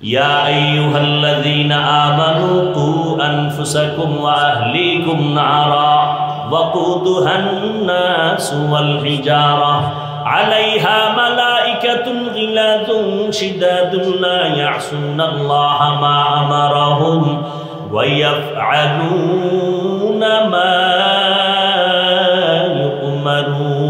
ইয়া আইয়ুহাল্লাযীনা আমানু কু আনফুসাকুম ওয়া আহলিকুম নারা ওয়াকুদুহান নাসু ওয়াল হিজারা আলাইহা মালাইকাতুন গিলাযুন শিদাদুন লা ইয়াসুনাল্লাহা মা আমারাহুম ওয়া ইয়াফআলুনা মা ইউমারুন।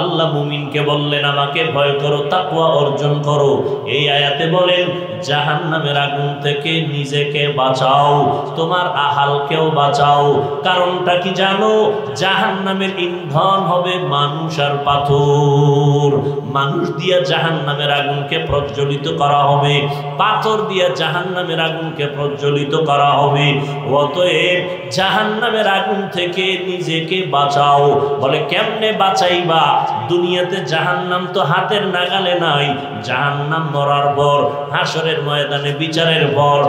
আল্লাহ মুমিনকে বললেন আমাকে ভয় করো, তাকওয়া অর্জন করো। এই আয়াতে বলেন জাহান্নামের আগুন থেকে নিজেকে বাঁচাও, তোমার আহালকেও বাঁচাও। কারণটা কি জানো? জাহান্নামের ইন্ধন হবে মানুষ আর পাথর। মানুষ দিয়া জাহান্নামের আগুনকে প্রজ্বলিত করা হবে, পাথর দিয়া জাহান্নামের আগুনকে প্রজ্বলিত করা হবে। অতএব জাহান্নামের আগুন থেকে নিজেকে বাঁচাও। বলে কেমনে বাঁচাইবা? দুনিয়াতে জাহান্নাম তো হাতের নাগালে নাই, জাহান্নাম মরার পর হাসরের ময়দানে বিচারের পর।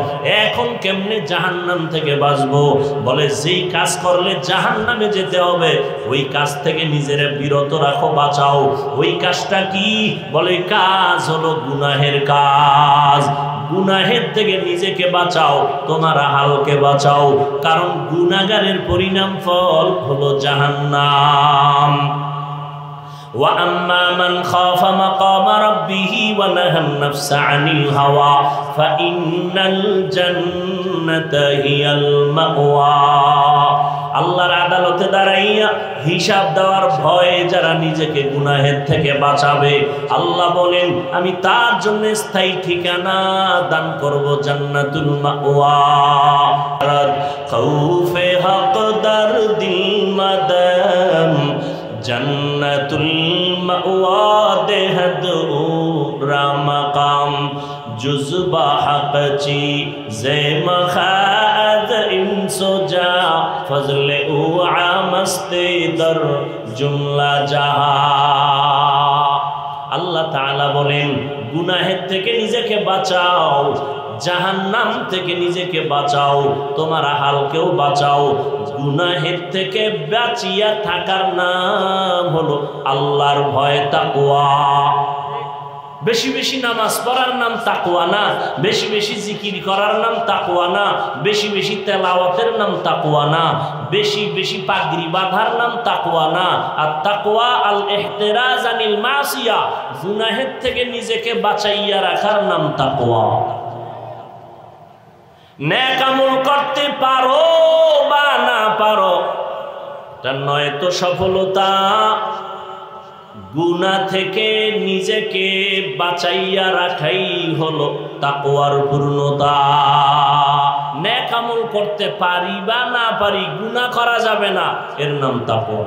এখন কেমনে জাহান্নাম থেকে বাঁচবো? বলে যেই কাজ করলে জাহান্নামে যেতে হবে ওই কাজ থেকে নিজেরা বিরত রাখো, বাঁচাও। ওই কাজটা কি? বলে কাজ হলো গুনাহের কাজ। গুনাহের থেকে নিজেকে বাঁচাও, তোমার আহালকে বাঁচাও। কারণ গুনাহগারের পরিণাম ফল হলো জাহান্নাম। وَأَمَّا مَنْ خَافَ مَقَامَ رَبِّهِ وَنَهَى النَّفْسَ عَنِ الْهَوَى فَإِنَّ الْجَنَّةَ هِيَ الْمَأْوَى। আল্লাহর আদালতে দাঁড়াইয়া হিসাব দেওয়ার ভয়ে যারা নিজেকে গুনাহের থেকে বাঁচাবে, আল্লাহ বলেন আমি তার জন্য স্থায়ী ঠিকানা দান করব, জান্নাতুল মাওয়া। খাউফে হক দরদিল মাদাম জন্নতুল মাওয়া দেহদ উরা মাকাম জুজবা হকচি জে মখাদ ইনসোজা ফজলে উ আমস্তে দর জুমলা জাহা। আল্লাহ তাআলা বলেন গুনাহের থেকে নিজেকে বাঁচাও, জাহান্নাম থেকে নিজেকে বাঁচাও, তোমার আহালকেও বাঁচাও। গুনাহের থেকে বাঁচিয়া থাকার নাম হলো আল্লাহর ভয়, তাকওয়া। বেশি বেশি নামাজ পড়ার নাম তাকওয়া না, বেশি বেশি জিকির করার নাম তাকওয়া না, বেশি বেশি তেলাওয়াতের নাম তাকওয়া না, বেশি বেশি পাগড়ি বাঁধার নাম তাকওয়া না। আর তাকওয়া আল ইহতিরাজ আনিল মাসিয়া, গুনাহের থেকে নিজেকে বাঁচাইয়া রাখার নাম তাকওয়া। নেক আমল করতে পারো বা না পারো তা নয় তো সফলতা, গুনাহ থেকে নিজেকে বাঁচাইয়া রাখাই হলো তাকওয়ার পূর্ণতা। নেক আমল করতে পারি বা না পারি, গুনাহ করা যাবে না, এর নাম তাকওয়া।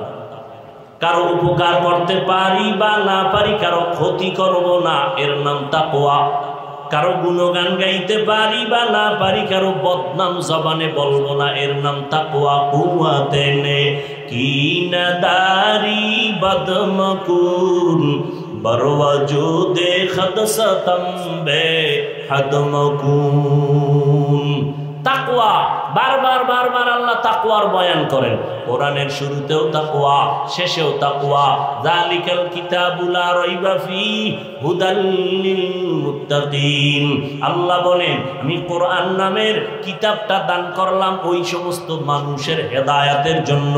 কারো উপকার করতে পারি বা না পারি, কারো ক্ষতি করব না, এর নাম তাকওয়া। কারো গুণগান গাইতে পারি বা না পারি, কারো বদনাম জবানে বলবো না, এর নাম তাকওয়া। কুওয়াতেনে কি নাদারি বদমকুন বরওয়াজুদে খদসতম বে হদমকুন। তাকওয়া বারবার বারবার আল্লাহ তাকওয়ার বয়ান করেন। কোরআনের শুরুতেও তাকওয়া, শেষেও তাকওয়া। যালিকাল কিতাবু লা রাইবা ফীহি হুদাল লিল মুত্তাকিন। আল্লাহ বলেন আমি কোরআন নামের কিতাবটা দান করলাম ওই সমস্ত মানুষের হেদায়েতের জন্য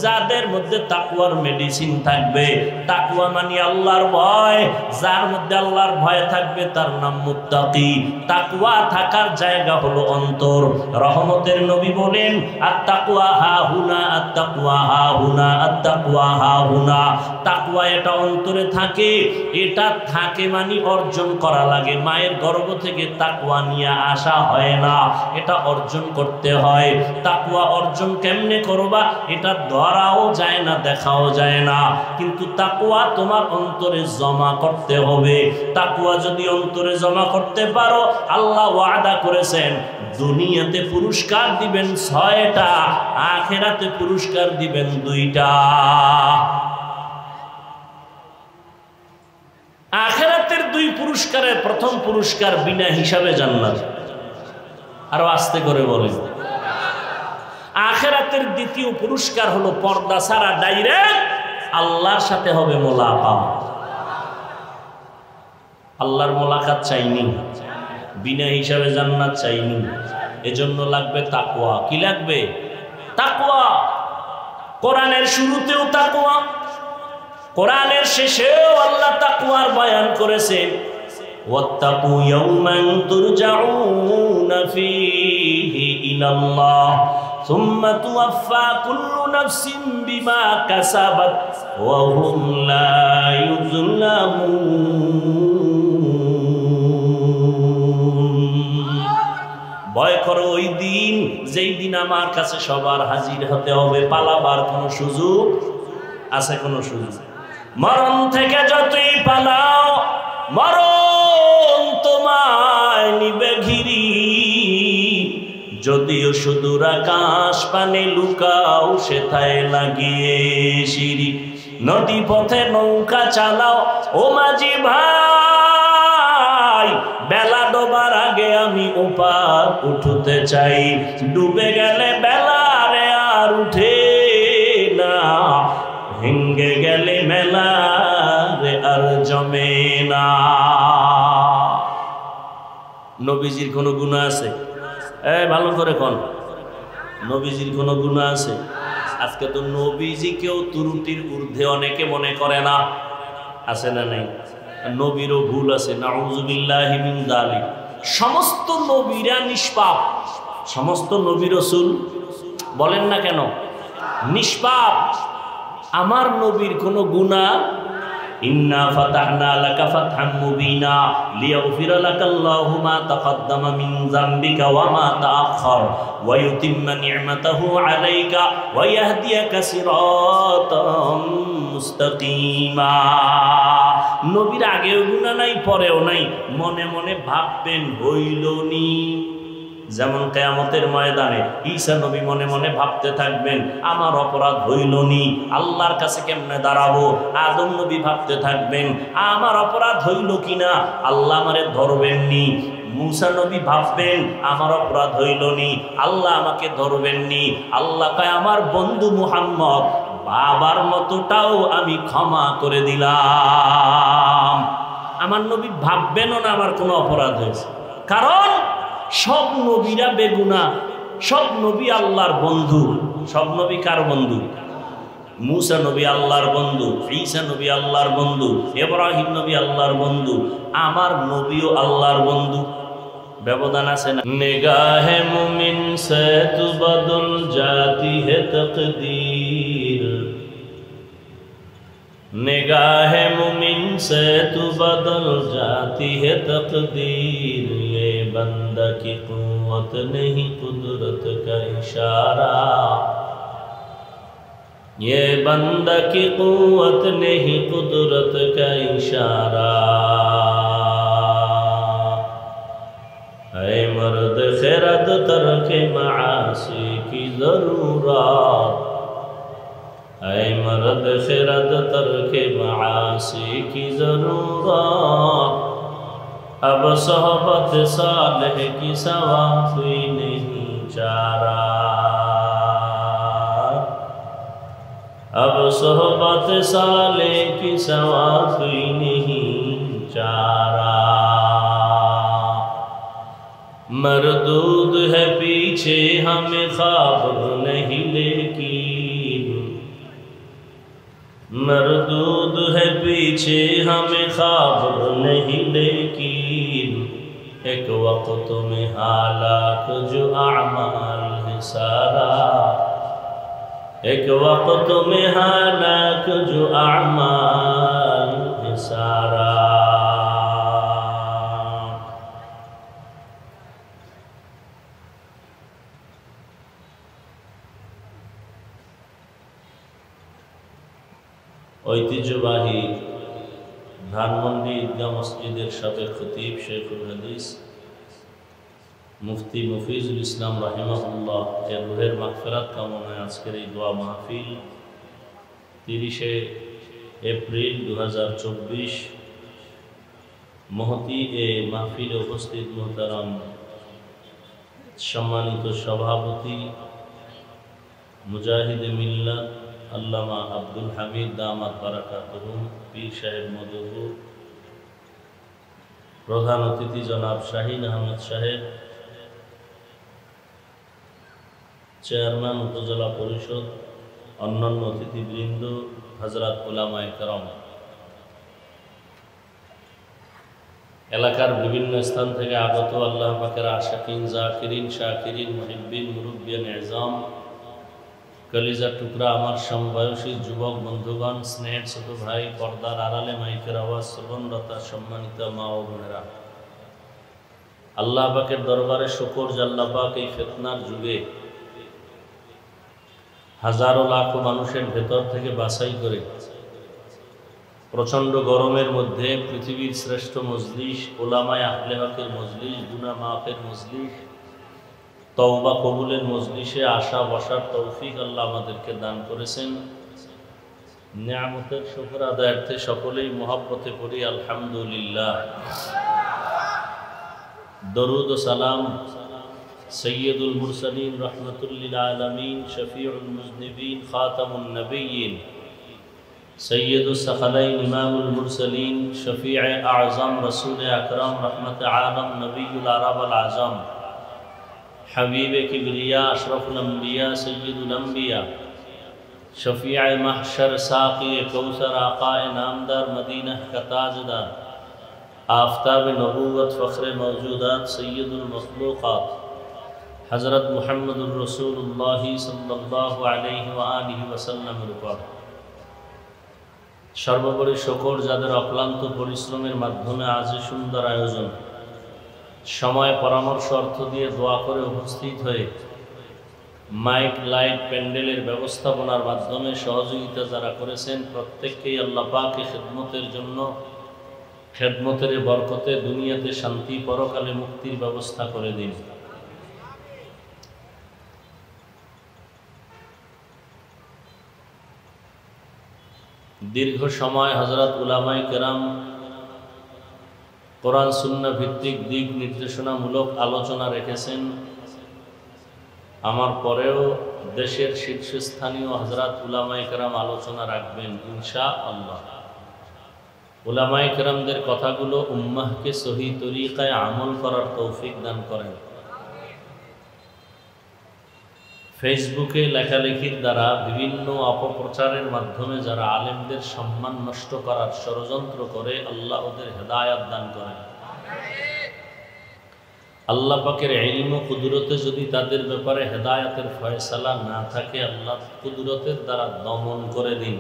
যাদের মধ্যে তাকওয়ার মেডিসিন থাকবে। তাকওয়া মানে আল্লাহর ভয়, যার মধ্যে আল্লাহর ভয় থাকবে তার নাম মুত্তাকি। তাকওয়া থাকার জায়গা হলো অন্তর। রহমতের নবী বলেন আত-তাকওয়া হাহুনা, আত-তাকওয়া হাহুনা, আত-তাকওয়া হাহুনা। তাকওয়া এটা অন্তরে থাকে, এটা থাকে মানে অর্জন করা লাগে। মায়ের গর্ভ থেকে তাকওয়া নিয়ে আসা হয় না, এটা অর্জন করতে হয়। তাকওয়া অর্জন কেমনে করবা? এটা ধরাও যায় না, দেখাও যায় না, কিন্তু তাকওয়া তোমার অন্তরে জমা করতে হবে। তাকওয়া যদি অন্তরে জমা করতে পারো, আল্লাহ ওয়াদা করেছেন দুনিয়াতে পুরস্কার দিবেন 6টা, আখিরাতে পুরস্কার দিবেন 2টা। আখিরাতের 2 পুরস্কারের প্রথম পুরস্কার বিনা হিসাবে জান্নাত। আরো আস্তে করে বলেন। আখিরাতের দ্বিতীয় পুরস্কার হলো পর্দা ছাড়া ডাইরেক্ট আল্লাহর সাথে হবে মোলাকাত। আল্লাহর মোলাকাত চাইনি, বিনা হিসাবে জান্নাত চাইনি, এজন্য লাগবে তাকওয়া। কি লাগবে? তাকওয়া। কোরআনের শুরুতেও তাকওয়া, কোরআনের শেষেও আল্লাহ তাকওয়ার বয়ান করেছেন। ওয়াত্তাকু ইয়াওমান তুরজাউনা ফীহি ইলাল্লাহ সুম্মা তুওয়াফফা কুল্লু নাফসিন বিমা কাসাবাত ওয়া হুম লা ইউযলামুন। ভয় করো ওই দিন, যেই দিন আমার কাছে সবার হাজির হতে হবে, পালাবার কোনো সুযোগ আছে? কোনো সুযোগ? মরণ থেকে যতই পালাও, মরণ তোমায় নিবে ঘিরি। যদিও সুদূর আকাশ পানে লুকাও, সেথায় লাগিয়ে সিঁড়ি। নদী পথে নৌকা চালাও ও মাঝি ভাই, বেলা ডোবার আগে আমি ওপার উঠতে চাই। ডুবে গেলে বেলা রে আর উঠে না, ভেঙ্গে গেলে মেলা রে আর জমে না। নবীজির কোনো গুনাহ আছে? ভালো করে কোন নবীজির কোনো গুনাহ আছে? আজকে তো নবীজিকেও ত্রুটির ঊর্ধ্বে অনেকে মনে করে না, আছে না নাই? নবীরও ভুল আছে, নাউযুবিল্লাহি মিন যালিক। সমস্ত নবীরা নিষ্পাপ, সমস্ত নবী রাসূল বলেন না কেন নিষ্পাপ। আমার নবীর কোনো গুনাহ, ইন্না ফাতাহনা লাকা ফাতহাম মুবিনা লিয়াগফিরা লাকাল্লাহু মা তাকাদ্দামা মিন যামবিকা ওয়া মা তাআখার ওয়া ইউতিম্মা নি'মাতাহু আলাইকা ওয়া ইয়াহদিয়াকা সিরাতাম মুস্তাকিমা। নবীর আগেও গুনাহ নাই, পরেও নাই, মনে মনে ভাববেন হইল নি। যেমন কিয়ামতের ময়দানে ঈসা নবী মনে মনে ভাবতে থাকবেন আমার অপরাধ হইল নি, আল্লাহর কাছে কেমনে দাঁড়াবো। আদম নবী ভাবতে থাকবেন আমার অপরাধ হইল কিনা, আল্লাহ আমারে ধরবেন নি। মুসা নবী ভাববেন আমার অপরাধ হইল নি, আল্লাহ আমাকে ধরবেন নি। আল্লাহ কয় আমার বন্ধু মুহাম্মদ বাবার মতোটাও আমি ক্ষমা করে দিলাম। আমার নবী ভাববেনও না আমার কোনো অপরাধ হয়েছে, কারণ সব নবীরা বেগুনাহ, সব নবী আল্লাহর বন্ধু। সব নবী কার বন্ধু? মুসা নবী আল্লাহর বন্ধু, ঈসা নবী আল্লাহর বন্ধু, ইব্রাহিম নবী আল্লাহর বন্ধু, আমার নবীও আল্লাহর বন্ধু। ব্যবধান আছে না? নিগাহে মুমিন সে তু বদল জাতি হে তকদীর, निगाहे मुमिन से तू बदल जाती है तकदीर। ये बंदा की कुव्वत नहीं कुदरत का इशारा, ये बंदा की कुव्वत नहीं कुदरत का इशारा। ऐ मर्द खिरद तरके मासी की जरूरत, ऐ मर्द खिरद तरके मासी की जरूरत। अब सोहबत सालेह की सवा कोई नहीं चारा, अब सोहबत सालेह की सवा कोई नहीं चारा। मरदूद है पीछे हमें ख्वाब नहीं लेकिन, मरदूद है पीछे हमें ख्वाब नहीं लेकिन। एक वक्त में हालाक जो आमाल है सारा, एक वक्त में हालाक जो आमाल है सारा। ঐতিহ্যবাহী ধানমন্ডি ঈদগাহ মসজিদের সাবেক খতিব শেখুল হাদিস মুফতি মফিজুল ইসলাম রাহিমাহুল্লাহ এর রুহের মাগফিরাত কামনায় আজকের এই দোয়া মাহফিল 30শে এপ্রিল 2024 মহতি এ মাহফিলে উপস্থিত মোহতারাম সম্মানিত সভাপতি মুজাহিদে মিল্লাত আল্লামা আব্দুল হামিদ দামাত বারাকাতুহুম পীর সাহেব মদহুর, প্রধান অতিথি জনাব শাহিন আহমেদ সাহেব, চেয়ারম্যান উপজেলা পরিষদ, অন্যান্য অতিথিবৃন্দ, হযরত উলামায়ে কেরাম, এলাকার বিভিন্ন স্থান থেকে আগত আল্লাহ পাকের আশিকিন, জাকিরিন, শাকিরিন, মুহিব্বিন, মুরব্বিয়ান এজাম, কলিজার টুকরা আমার সমবয়সী যুবক বন্ধুগণ, স্নেহের ছোট ভাই, পর্দার আড়ালে মাইকের আওয়াজ শ্রবণরতা সম্মানিত মা ও বোনেরা, আল্লাহ পাকের দরবারে শুকর যে আল্লাহ পাক এই ফিতনার যুগে হাজারো লাখো মানুষের ভেতর থেকে বাছাই করে প্রচণ্ড গরমের মধ্যে পৃথিবীর শ্রেষ্ঠ মজলিস, ওলামায়ে আহলে হকের মজলিস, গুনাহ মাফের মজলিস, তওবা কবুলের মজলিসে আসা বসার তৌফিক আল্লাহ আমাদেরকে দান করেছেন। নিয়ামতের শুকর আদায়ার্থে সকলেই মুহাব্বতে পড়ি আলহামদুলিল্লাহ। দরুদ ও সালাম সৈয়দুল মুরসালিন, রহমতুল লিল আলামিন, শফিউল মুজনিবিন, খাতামুন নবিয়্যিন, সৈয়দুস সাকালাইন, ইমামুল মুরসালিন, শফিয়ে আযম, রসুল আকরাম, রহমতে আলম, নবিয়ুল আরব আল আজম, হাবিবে কিবরিয়া, আশরাফুল আম্বিয়া, সৈয়দুল আম্বিয়া, শফিয়ে মাহশর, সাকিয়ে কৌসর, আকায়ে নামদার, মদিনা का ताजदार, आफताब नबूवत, फ़ख्र मौजूदात, सैयदुल मखलूक़ात, हज़रत मुहम्मदुर रसूलुल्लाह सल्लल्लाहु अलैहि व आलिहि वसल्लमेর উপর সর্বোপরি শুকর যাদের অক্লান্ত পরিশ্রমের মাধ্যমে আজ সুন্দর আয়োজন, সময় পরামর্শ অর্থ দিয়ে দোয়া করে উপস্থিত হয়ে মাইক লাইট প্যান্ডেলের ব্যবস্থাপনার মাধ্যমে সহযোগিতা যারা করেছেন, প্রত্যেককেই আল্লাহ পাকের খিদমতের জন্য, খেদমতের বরকতে দুনিয়াতে শান্তি, পরকালে মুক্তির ব্যবস্থা করে দিন। দীর্ঘ সময় হযরত উলামায়ে কেরাম কোরআন সুন্নাহ ভিত্তিক দিক নির্দেশনামূলক আলোচনা রেখেছেন। আমার পরেও দেশের শীর্ষস্থানীয় হযরত উলামায়ে কেরাম আলোচনা রাখবেন ইনশাআল্লাহ। উলামায়ে কেরামদের কথাগুলো উম্মাহকে সহি তরিকায় আমল করার তৌফিক দান করেন। ফেসবুকে লেখালেখির দ্বারা বিভিন্ন অপপ্রচারের মাধ্যমে যারা আলেমদের সম্মান নষ্ট করার ষড়যন্ত্র করে, আল্লাহ ওদের হেদায়াত দান করেন। আল্লাহ পাকের ইলম ও কুদরতে যদি তাদের ব্যাপারে হেদায়াতের ফয়সালা না থাকে, আল্লাহ কুদরতের দ্বারা দমন করে দিন।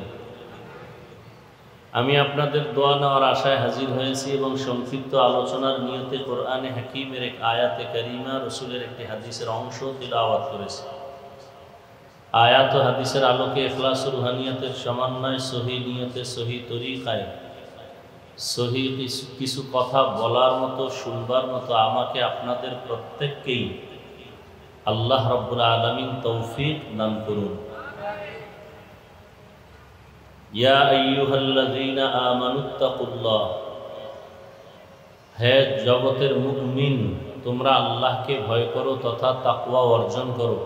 আমি আপনাদের দোয়া নেওয়ার আশায় হাজির হয়েছি এবং সংক্ষিপ্ত আলোচনার নিয়তে কোরআনে হাকিমের এক আয়াতে কারিমা, রসুলের একটি হাদিসের অংশ তিলাওয়াত করেছি। আয়াত ও হাদিসের আলোকে ইখলাস ও রুহানিয়াতের সমন্বয়, সহি নিয়তে, সহি তরিকায়, সহি কিছু কথা বলার মতো, শুনবার মতো আমাকে আপনাদের প্রত্যেককেই আল্লাহ রাব্বুল আলামিন তৌফিক দান করুন। ইয়া আইয়ুহাল্লাযীনা আমানুত্তাকুল্লাহ, হে জগতের মুমিন, তোমরা আল্লাহকে ভয় করো তথা তাকওয়া অর্জন করো।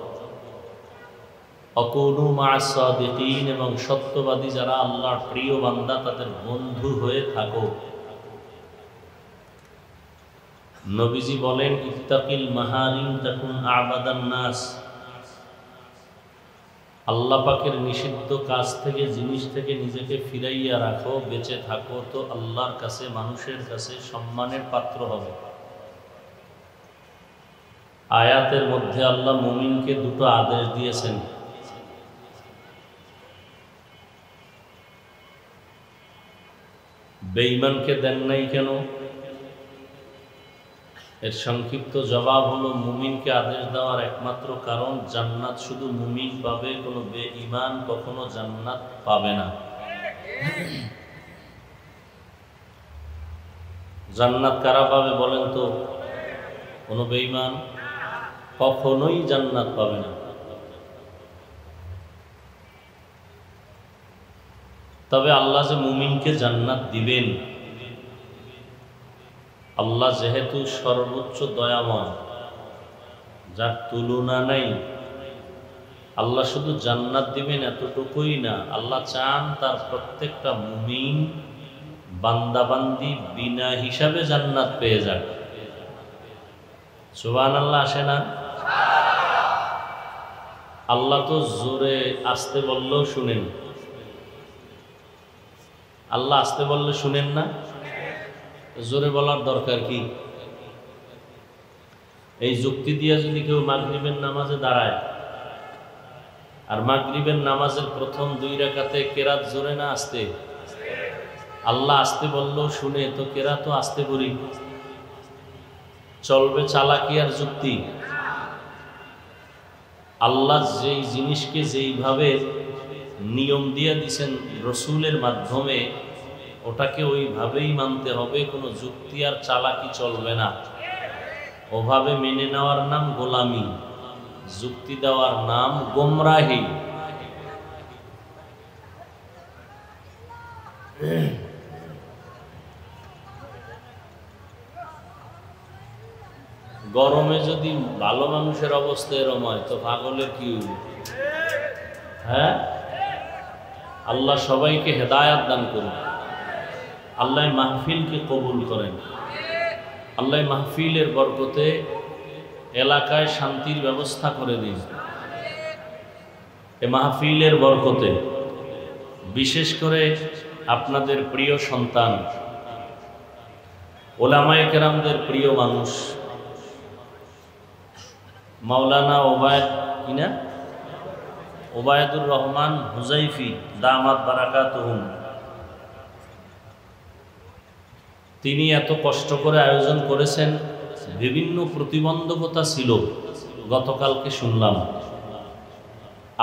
অকুনু মা'আস সাদিকিন, এবং সত্যবাদী যারা আল্লাহর প্রিয় বান্দা তাদের বন্ধু হয়ে থাকো। নবীজি বলেন, ইত্তাকিল মাহারিম তাকুন আবাদান নাস, আল্লাহ পাকের নিষিদ্ধ কাজ থেকে, জিনিস থেকে নিজেকে ফিরাইয়া রাখো, বেঁচে থাকো, তো আল্লাহর কাছে, মানুষের কাছে সম্মানের পাত্র হবে। আয়াতের মধ্যে আল্লাহ মুমিনকে দুটো আদেশ দিয়েছেন। বেঈমানকে দেন নাই কেন? এর সংক্ষিপ্ত জবাব হলো, মুমিনকে আদেশ দেওয়ার একমাত্র কারণ, জান্নাত শুধু মুমিন পাবে, কোনো বেঈমান কখনো জান্নাত পাবে না। জান্নাত কারা পাবে বলেন তো? কোনো বেঈমান কখনোই জান্নাত পাবে না। তবে আল্লাহ যে মুমিনকে জান্নাত দিবেন, আল্লাহ যেহেতু সর্বোচ্চ দয়াময়, যার তুলনা নাই, আল্লাহ শুধু জান্নাত দিবেন এতটুকুই না, আল্লাহ চান তার প্রত্যেকটা মুমিন বান্দাবান্দি বিনা হিসাবে জান্নাত পেয়ে যাক। সুবহানাল্লাহ আসে না? আল্লাহ তো জোরে আসতে বললেও শুনেন। আল্লাহ আসতে বললে শুনেন না? জোরে বলার দরকার কি? এই যুক্তি দিয়ে যদি কেউ মাগরিবের নামাজে দাঁড়ায় আর মাগরিবের নামাজের প্রথম 2 রাকাতে কেরাত জোরে না আসতে, আল্লাহ আসতে বললেও শুনে, তো কেরাতও আসতে করি, চলবে চালাকি আর যুক্তি? আল্লাহ যেই জিনিসকে যেইভাবে নিয়ম দিয়ে দিছেন রসুলের মাধ্যমে, ওটাকে ওইভাবেই মানতে হবে, কোনো যুক্তি আর চালাকি চলবে না। ওভাবে মেনে নেওয়ার নাম গোলামি, যুক্তি দেওয়ার নাম গোমরাহি। গরমে যদি ভালো মানুষের অবস্থা এরম হয় তো পাগলের কি হইবে? হ্যাঁ, আল্লাহ সবাইকে হেদায়াত দান করুন। আল্লাহ মাহফিলকে কবুল করেন। আল্লাহ মাহফিলের বরকতে এলাকায় শান্তির ব্যবস্থা করে দিন। এ মাহফিলের বরকতে বিশেষ করে আপনাদের প্রিয় সন্তান, ওলামায়ে কেরামদের প্রিয় মানুষ মাওলানা ওবায়দুর রহমান হুজাইফি দামাত বারাকাতুহুম, তিনি এত কষ্ট করে আয়োজন করেছেন। বিভিন্ন প্রতিবন্ধকতা ছিল, গতকালকে শুনলাম।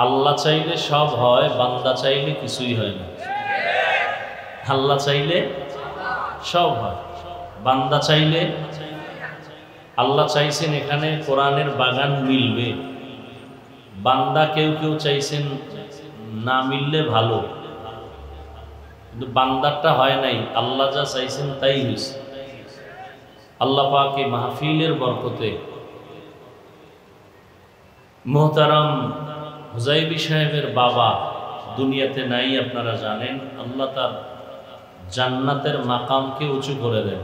আল্লাহ চাইলে সব হয়, বান্দা চাইলে কিছুই হয় না। আল্লাহ চাইলে সব হয়, বান্দা চাইলে। আল্লাহ চাইছেন এখানে কোরআনের বাগান মিলবে, বান্দা কেউ কেউ চাইছেন না মিললে ভালো, কিন্তু বান্দারটা হয় নাই। আল্লাহ যা চাইছেন তাই হয়েছে। আল্লাহ পাক এই মাহফিলের বরকতে মোহতারাম হুজাইবি সাহেবের বাবা দুনিয়াতে নাই, আপনারা জানেন। আল্লাহ তার জান্নাতের মাকামকে উঁচু করে দেন,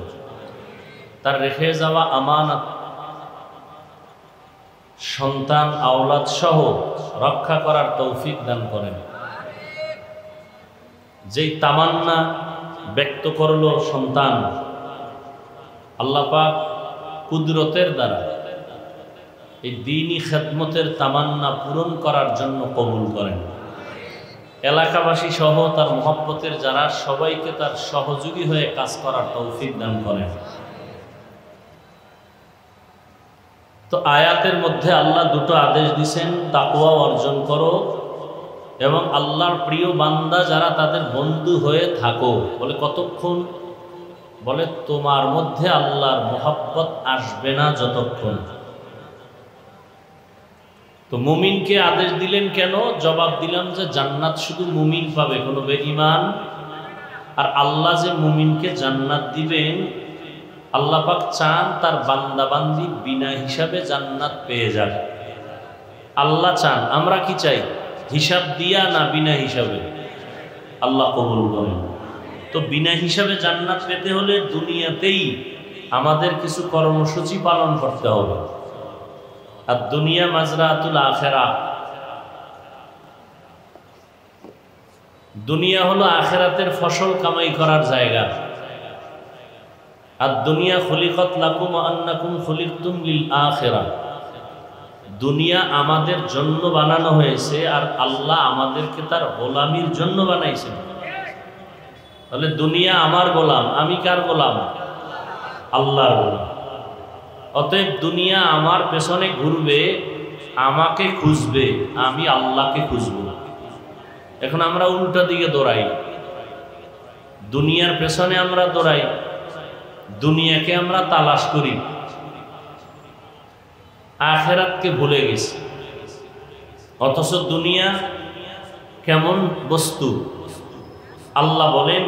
তার রেখে যাওয়া আমানত সন্তান আওলাদ সহ রক্ষা করার তৌফিক দান করেন। যেই তামান্না ব্যক্ত করল সন্তান, আল্লাহ পাক কুদরতের দ্বারা এই দ্বীনি খেদমতের তামান্না পূরণ করার জন্য কবুল করেন। এলাকাবাসী সহ তার মহব্বতের যারা, সবাইকে তার সহযোগী হয়ে কাজ করার তৌফিক দান করেন। তো আয়াতের মধ্যে আল্লাহ দুটো আদেশ দিয়েছেন, তাকওয়া অর্জন করো এবং আল্লাহর প্রিয় বান্দা যারা তাদের বন্ধু হয়ে থাকো। বলে কতক্ষণ? বলে তোমার মধ্যে আল্লাহর মহব্বত আসবে না যতক্ষণ। তো মুমিনকে আদেশ দিলেন কেন? জবাব দিলাম যে জান্নাত শুধু মুমিন পাবে, কোনো বেঈমান। আর আল্লাহ যে মুমিনকে জান্নাত দিবেন, আল্লাহ পাক চান তার বান্দাবান্দি বিনা হিসাবে জান্নাত পেয়ে যাবে। আল্লাহ চান, আমরা কি চাই? হিসাব দিয়া না বিনা হিসাবে? আল্লাহ কবুল করেন। তো বিনা হিসাবে জান্নাত পেতে হলে দুনিয়াতেই আমাদের কিছু কর্মসূচি পালন করতে হবে। আর দুনিয়া মাজরাতুল আখিরা, দুনিয়া হলো আখিরাতের ফসল কামাই করার জায়গা। আর দুনিয়া খুলিকাত লাকুম ওয়া আন্নাকুম খুলিকতুম লিল আখিরা, দুনিয়া আমাদের জন্য বানানো হয়েছে আর আল্লাহ আমাদেরকে তার গোলামির জন্য বানাইছেন। তাহলে দুনিয়া আমার গোলাম, আমি কার গোলাম? আল্লাহর গোলাম। অতএব দুনিয়া আমার পেছনে ঘুরবে, আমাকে খুঁজবে, আমি আল্লাহকে খুঁজব। এখন আমরা উল্টা দিকে দৌড়াই, দুনিয়ার পেছনে আমরা দৌড়াই, দুনিয়াকে আমরা তালাশ করি, আখিরাতকে ভুলে গেছি। অথচ দুনিয়া কেমন বস্তু? আল্লাহ বলেন,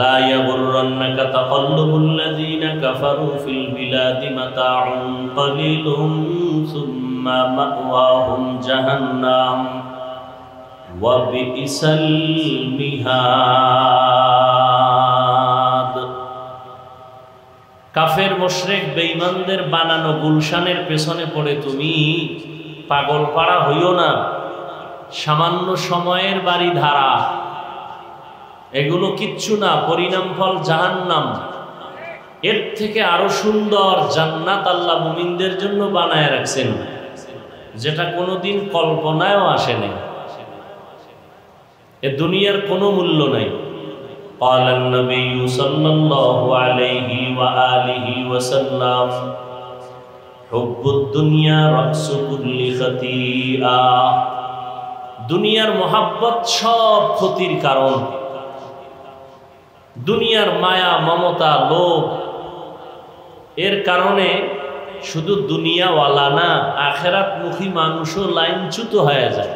লা ইয়াগুররান্নাকা তাকাল্লুবুল্লাযীনা কাফারু ফিল বিলাদি মাতাউন কালিলুম সুম্মা মাওয়াহুম জাহান্নাম ওয়া বিইসাল মিহাদ। কাফের মুশরিক বেঈমানদের বানানো গুলশানের পেছনে পড়ে তুমি পাগল পাড়া হইও না। সামান্য সময়ের বাড়ি ধারা, এগুলো কিচ্ছু না, পরিণাম ফল জাহান্নাম। এর থেকে আরো সুন্দর জান্নাত আল্লাহ মুমিনদের জন্য বানায় রাখছেন, যেটা কোনোদিন কল্পনায়ও আসেনি। এ দুনিয়ার কোনো মূল্য নাই। قال النبي صلى الله عليه وآله وسلم حب الدنيا رأس كل خطيئة। দুনিয়ার মোহাব্বত সব ক্ষতির কারণ। দুনিয়ার মায়া, মমতা, লোভ, এর কারণে শুধু দুনিয়াওয়ালা না, আখেরাতমুখী মানুষও লাইনচ্যুত হয়ে যায়।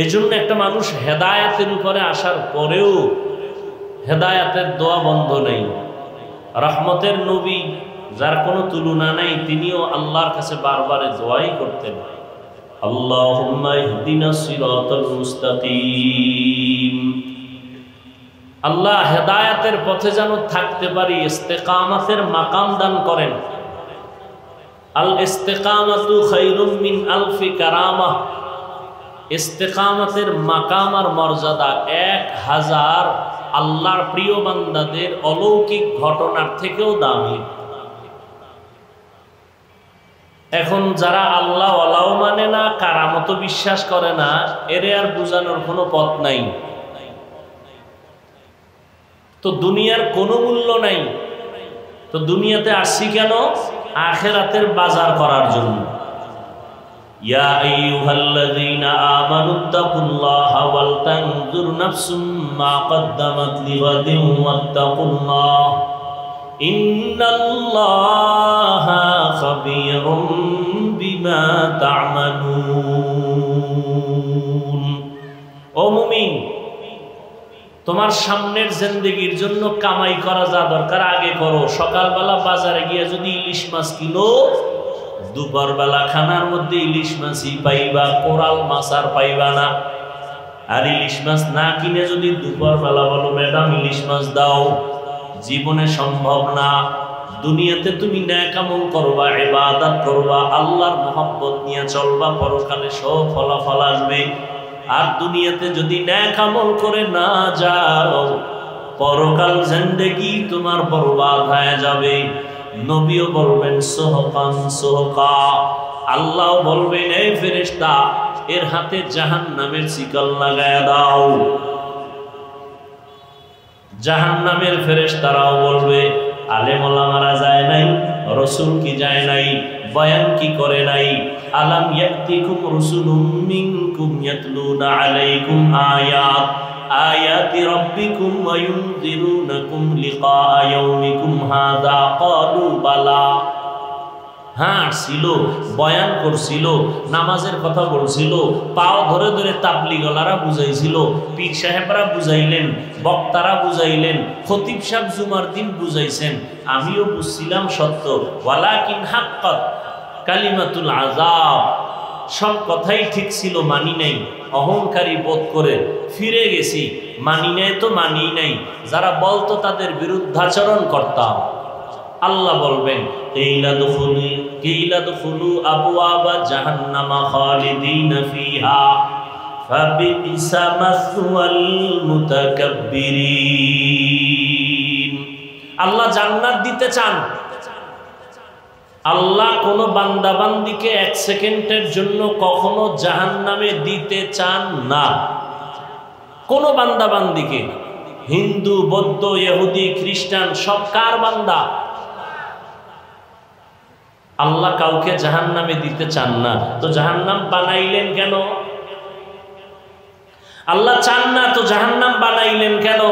এজন্য একটা মানুষ হেদায়েতের উপরে আসার পরেও হেদায়েতের দোয়া বন্ধ নেই। রহমতের নবী, যার কোনো তুলনা নাই, তিনিও আল্লাহর কাছে বারবারে দোয়াই করতেন, আল্লাহুম্মা ইহদিনাস সিরাতাল মুস্তাকিম। আল্লাহ হেদায়েতের পথে যেন থাকতে পারি, ইস্তেকামাতের মাকাম দান করেন। আল ইস্তেকামাতু খায়রুম মিন আলফি কারামাহ। ইস্তেকামাতের মাকাম আর মর্যাদা 1000 আল্লাহর প্রিয় বান্দাদের অলৌকিক ঘটনার থেকেও দামি। এখন যারা আল্লাহ ওয়ালাও মানে না, কারামত বিশ্বাস করে না, এর আর বোঝানোর কোনো পথ নাই। তো দুনিয়ার কোনো মূল্য নাই, তো দুনিয়াতে আসছি কেন? আখিরাতের বাজার করার জন্য। ইয়া আইয়ুহাল্লাযীনা আমানুত্তাকুল্লাহা ওয়াল তানজুর নাফসুম মা কদ্দামাত লিগাদিন ওয়াত্তাকুল্লাহ ইন্নাল্লাহা খাবীরুম বিমা তা'মালুন। ও মুমিন, তোমার সামনের জিন্দেগির জন্য কামাই করা যা দরকার আগে করো। সকালবেলা বাজারে গিয়ে যদি ইলিশ মাছ কিনো, দুপুরবেলা খানার মধ্যে ইলিশ মাছই পাইবা, কোরাল মাছ আর পাইবা না। আর ইলিশ মাছ না কিনে যদি দুপুরবেলা বলো ম্যাডাম ইলিশ মাছ দাও, জীবনে সম্ভব না। দুনিয়াতে তুমি নেক আমল করবা, ইবাদত করবা, আল্লাহর মহব্বত নিয়ে চলবা, পরকালে সব ফলাফল আসবে। আর দুনিয়াতে যদি নেক আমল করে না যাও, পরকাল জিন্দেগি তোমার বরবাদ হয়ে যাবে। নবীও বলবেন সোহকান সোহকা। আল্লাহ বলবেন এই ফেরেশতা, এর হাতে জাহান্নামের শিকল লাগায়া দাও। জাহান্নামের ফেরেশতারাও বলবে আলেম ওলামারা যায় নাই, রাসূল কি যায় নাই, বয়ান কি করে নাই? আলাম ইয়াতিকুম রাসূলুম মিনকুম ইয়াতলুনা আলাইকুম আয়াতি রাব্বিকুম ওয়া ইউনযিরুনাকুম লিকা ইয়াউমিকুম হাযা ক্বালু বালা। হ্যাঁ, ছিল, বয়ান করছিল, নামাজের কথা বলছিল, পাও ধরে ধরে তাবলীগওয়ালারা বুঝাইছিল, পীর সাহেবরা বুঝাইলেন, বক্তারা বুঝাইলেন, খতিব সাহেব জুমার দিন বুঝাইছেন, আমিও বুঝছিলাম সত্য। ওয়ালাকিন হাক্কাত কালিমাতুল আযাব। সব কথাই ঠিক ছিল, মানি নাই, অহংকারী বোধ করে ফিরে গেছি। মানি নাই তো মানি নাই, যারা বলতো তাদের বিরুদ্ধাচরণ করতাম। আল্লাহ বলবেন কিলা দুখুলু আবওয়াবা জাহান্নামা খালিদিনা ফিহা ফাবিইসা মাসওয়াল মুতাকাব্বিরিন। আল্লাহ জান্নাত দিতে চান। আল্লাহ কোন বান্দা বান্দিকে 1 সেকেন্ডের জন্য কখনো জাহান্নামে দিতে চান না। কোন বান্দা বান্দিকে, হিন্দু, বৌদ্ধ, ইহুদি, খ্রিস্টান, সব কার বান্দা? আল্লাহ কাউকে জাহান্নামে দিতে চান না। তো জাহান্নাম বানাইলেন কেন? আল্লাহ চান না তো জাহান্নাম বানাইলেন কেন?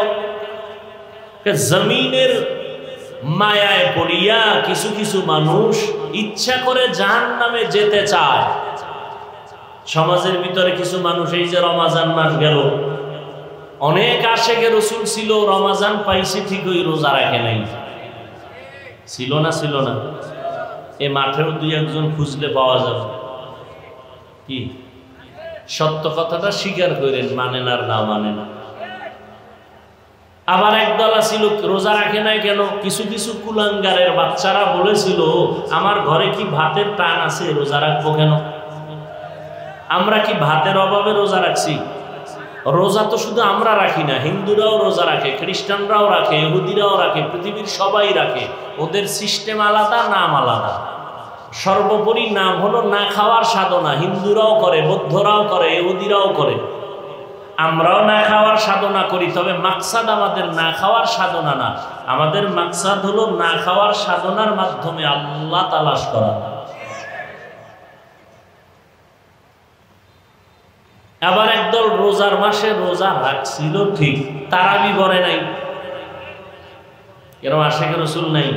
জমিনের মায়ায় পড়িয়া কিছু কিছু মানুষ ইচ্ছা করে জাহান্নামে যেতে চায়। সমাজের ভিতরে কিছু মানুষ, এই যে রমজান মাস গেল, অনেক আশেকে রাসূল ছিল, রমজান পাইছে ঠিকই, রোজা রাখে নাই। ছিল না? ছিল না? এ মাঠেও 2-1 খুঁজলে পাওয়া যাবে। কি সত্য কথাটা স্বীকার করেন, মানেন আর না মানেন। আবার একদল ছিল রোজা রাখে নাই কেন? কিছু কিছু কুলাঙ্গারের বাচ্চারা বলেছিল, আমার ঘরে কি ভাতের টান আছে, রোজা রাখবো কেন? আমরা কি ভাতের অভাবে রোজা রাখছি? রোজা তো শুধু আমরা রাখি না, হিন্দুরাও রোজা রাখে, খ্রিস্টানরাও রাখে, ইহুদিরাও রাখে, পৃথিবীর সবাই রাখে। ওদের সিস্টেম আলাদা, নাম আলাদা। সর্বোপরি নাম হলো না খাওয়ার সাধনা। হিন্দুরাও করে, বৌদ্ধরাও করে, ইহুদিরাও করে। আমরাও না খাওয়ার সাধনা করি, তবে মাকসাদ আমাদের না খাওয়ার সাধনা না। আমাদের মাকসাদ হলো না খাওয়ার সাধনার মাধ্যমে আল্লাহ তালাশ করা। আবার একদল রোজার মাসে রোজা রাখছিল ঠিক, তারাবি পড়ে নাই, এরকম আশিক রাসূল নাই।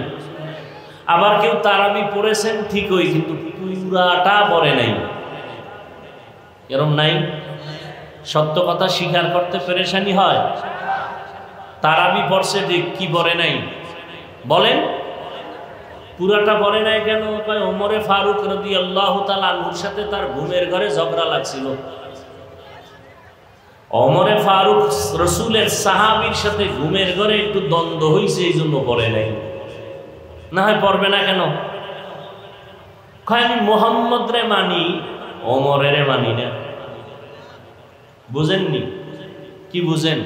আবার কেউ তারাবি পড়েছেন ঠিকই, কিন্তু পুরাটা পড়ে নাই, এরকম নাই। সত্য কথা স্বীকার করতে পেরেশানি হয়। তারাবি পড়ছে ঠিক, কি পড়ে নাই বলেন? পুরাটা পড়ে নাই কেন? ওমরে ফারুক রাদিয়াল্লাহু তাআলা আনহুর সাথে তার ঘুমের ঘরে ঝগড়া লাগছিল। ওমরে ফারুক রসুলের সাহাবীর সাথে ঘুমের ঘরে একটু দ্বন্দ্ব হয়েছে, এই জন্য পড়ে নাই। না হয় পড়বে না কেন? আমি মুহাম্মদ রে মানি, ওমরের মানি না। বুঝেননি? কি বুঝেন?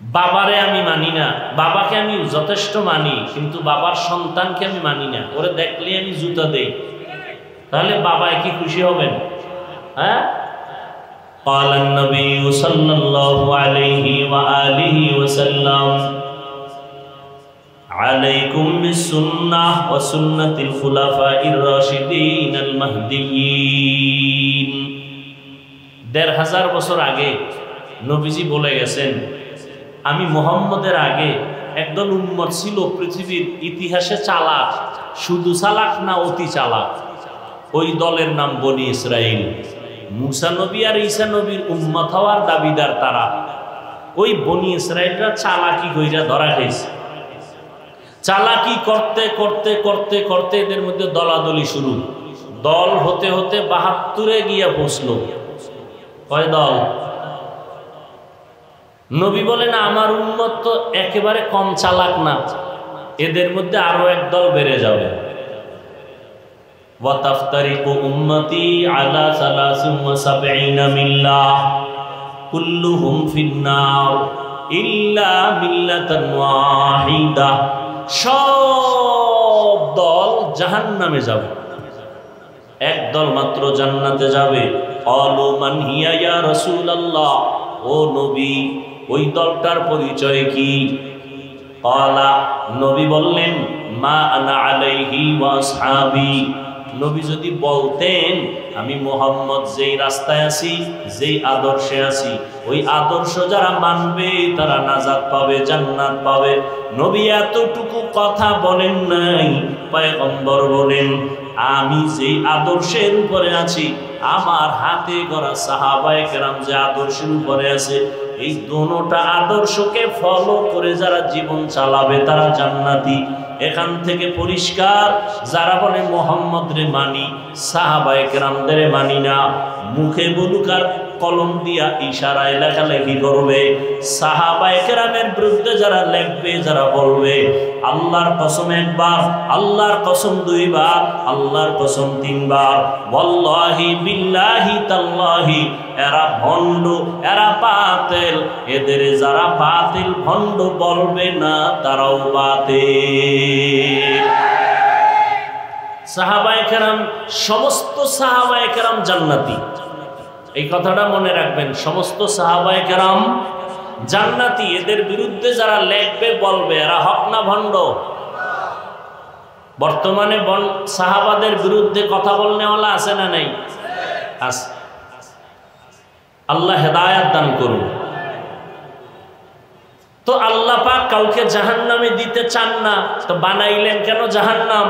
বাবারে আমি মানি না, বাবাকে আমি যথেষ্ট মানি, কিন্তু বাবার সন্তানকে আমি মানি না। ওরে দেখলে আমি জুতা দেই, তাহলে বাবায় কি খুশি হবেন? হ্যাঁ। قال النبي صلى الله عليه وآله وسلم عليكم بالسنة وسنة الخلفاء الراشدين المهديين। ১৫০০ বছর আগে নবীজি বলে গেছেন, আমি মুহাম্মদের আগে একদল উম্মত ছিল পৃথিবীর ইতিহাসে চালাক, শুধু চালাক না অতি চালাক। ওই দলের নাম বনি ইসরাইল। মুসা নবী আর ঈসা নবীর উম্মত হওয়ার দাবিদার তারা। ওই বনি ইসরাইলরা চালাকি কইরা ধরা খাইছে। চালাকি করতে করতে করতে করতে এদের মধ্যে দলাদলি শুরু। দল হতে হতে ৭২-এ গিয়া পৌঁছলো। কয় দল? নবী বলেন, আমার উম্মত তো একেবারে কম চালাক না, এদের মধ্যে আরো এক দল বেড়ে যাবে। وَتَفْتَرِقُ أُمَّتِي عَلَى 73 مِلَّةٍ كُلُّهُمْ فِي النَّارِ إِلَّا مِلَّةً وَاحِدَةً। সব দল জাহান্নামে যাবে, এক দল মাত্র জান্নাতে যাবে। ক্বালু মান হিয়া ইয়া রাসূলুল্লাহ, ও নবী ওই দলটার পরিচয় কি? ক্বালা, নবী বললেন, মা আনা আলাইহি ওয়া আসহাবি। নবী যদি বলতেন, আমি মুহাম্মদ যেই রাস্তায় আছি, যেই আদর্শে আছি, ওই আদর্শ যারা মানবে তারা নাজাত পাবে, জান্নাত পাবে। নবী এতটুকু কথা বলেন নাই, পয়গম্বর বলেন, আমি যেই আদর্শের উপরে আছি, আমার হাতে গড়া সাহাবায়ে কেরাম যে আদর্শের উপরে আছে, এই দোনোটা আদর্শকে ফলো করে যারা জীবন চালাবে তারা জান্নাতি। এখান থেকে পরিষ্কার, যারা বলে মুহাম্মদ রে মানি, সাহাবায়ে কেরামদের মানি না, মুখে বলুক আর কলম দিয়া ইশারায় লেখালেখি করবে, সাহাবায়ে কেরামের বিরুদ্ধে যারা লেখবে, যারা বলবে, আল্লাহর কসম একবার, আল্লাহর কসম দুইবার, আল্লাহর কসম তিনবার, ওয়াল্লাহি বিল্লাহি তাল্লাহি, এরা ভণ্ড, এরা বাতিল। এদের যারা বাতিল ভণ্ড বলবে না, তারাও বাতিল। সাহাবায়ে কেরাম, সমস্ত সাহাবায়ে কেরাম জান্নাতি। এই কথাটা মনে রাখবেন, সমস্ত সাহাবায়ে কেরাম জান্নাতি। এদের বিরুদ্ধে যারা লেখবে, বলবে, এরা হক না ভণ্ড? বর্তমানে সাহাবাদের বিরুদ্ধে কথা বলনেওয়ালা আছে না নাই? আছে। আল্লাহ হেদায়েত দান করুন। তো আল্লাহ পাক কাউকে জাহান্নামে দিতে চান না, তো বানাইলেন কেন জাহান্নাম?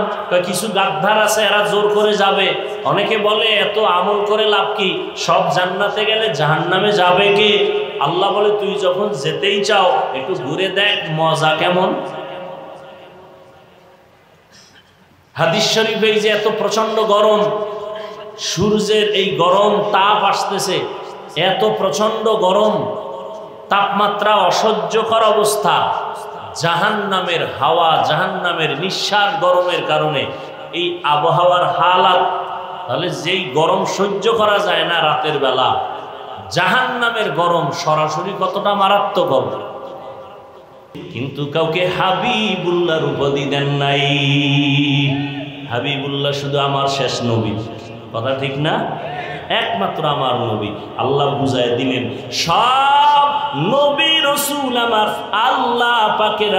কিছু গাদ্দার আছে, এরা জোর করে যাবে। অনেকে বলে, এত আমল করে লাভ কি? সব জান্নাতে গেলে জাহান্নামে যাবে কে? আল্লাহ বলে, তুই যখন যেতেই চাও, একটু ঘুরে দেখ মজা কেমন। হাদিস শরীফে এই যে এত প্রচন্ড গরম, সূর্যের এই গরম তাপ আসতেছে, এত প্রচন্ড গরম, তাপমাত্রা অসহ্যকর অবস্থা, জাহান্নামের হাওয়া, জাহান্নামের নিঃশ্বাস গরমের কারণে এই আবহাওয়ার হালাত, তাহলে যেই গরম সহ্য করা যায় না রাতের বেলা, জাহান্নামের গরম সরাসরি কতটা মারাত্মক হবে। কিন্তু কাউকে হাবিবুল্লাহর উপাধি দেন নাই। হাবিবুল্লাহ শুধু আমার শেষ নবী, কথা ঠিক না? একমাত্র আমার নবী। আল্লাহ বুঝায় দিলেন সব নবী রাসূল আমার আল্লাহ পাকের